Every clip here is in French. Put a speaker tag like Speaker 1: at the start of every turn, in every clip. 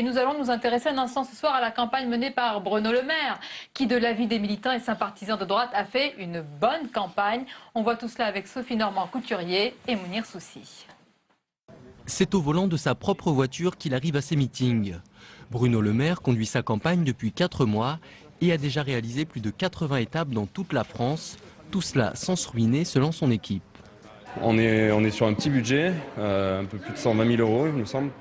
Speaker 1: Et nous allons nous intéresser un instant ce soir à la campagne menée par Bruno Le Maire, qui de l'avis des militants et sympathisants de droite a fait une bonne campagne. On voit tout cela avec Sophie Normand-Couturier et Mounir Soussi.
Speaker 2: C'est au volant de sa propre voiture qu'il arrive à ses meetings. Bruno Le Maire conduit sa campagne depuis 4 mois et a déjà réalisé plus de 80 étapes dans toute la France, tout cela sans se ruiner selon son équipe.
Speaker 3: On est sur un petit budget, un peu plus de 120 000 euros, il me semble.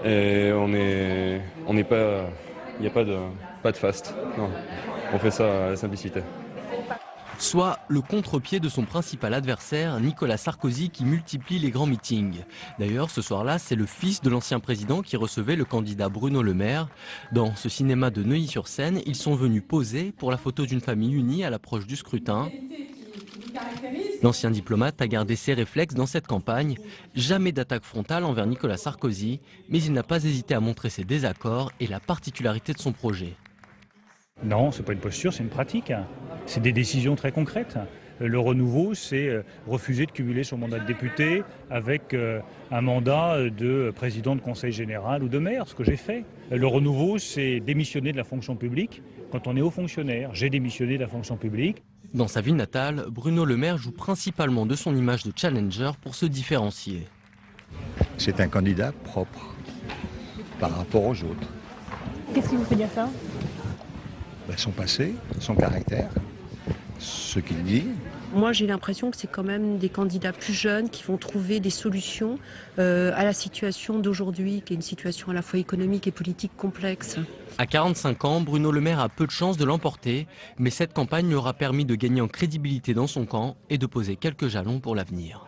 Speaker 3: Et il n'y a pas de faste. Non, on fait ça à la simplicité.
Speaker 2: Soit le contre-pied de son principal adversaire, Nicolas Sarkozy, qui multiplie les grands meetings. D'ailleurs, ce soir-là, c'est le fils de l'ancien président qui recevait le candidat Bruno Le Maire. Dans ce cinéma de Neuilly-sur-Seine, ils sont venus poser pour la photo d'une famille unie à l'approche du scrutin. L'ancien diplomate a gardé ses réflexes dans cette campagne. Jamais d'attaque frontale envers Nicolas Sarkozy, mais il n'a pas hésité à montrer ses désaccords et la particularité de son projet.
Speaker 4: Non, ce n'est pas une posture, c'est une pratique. C'est des décisions très concrètes. Le renouveau, c'est refuser de cumuler son mandat de député avec un mandat de président de conseil général ou de maire, ce que j'ai fait. Le renouveau, c'est démissionner de la fonction publique quand on est haut fonctionnaire. J'ai démissionné de la fonction publique.
Speaker 2: Dans sa ville natale, Bruno Le Maire joue principalement de son image de challenger pour se différencier.
Speaker 5: C'est un candidat propre par rapport aux autres.
Speaker 6: Qu'est-ce qui vous fait dire ça ?
Speaker 5: Son passé, son caractère, ce qu'il dit.
Speaker 7: Moi, j'ai l'impression que c'est quand même des candidats plus jeunes qui vont trouver des solutions à la situation d'aujourd'hui, qui est une situation à la fois économique et politique complexe.
Speaker 2: À 45 ans, Bruno Le Maire a peu de chances de l'emporter, mais cette campagne lui aura permis de gagner en crédibilité dans son camp et de poser quelques jalons pour l'avenir.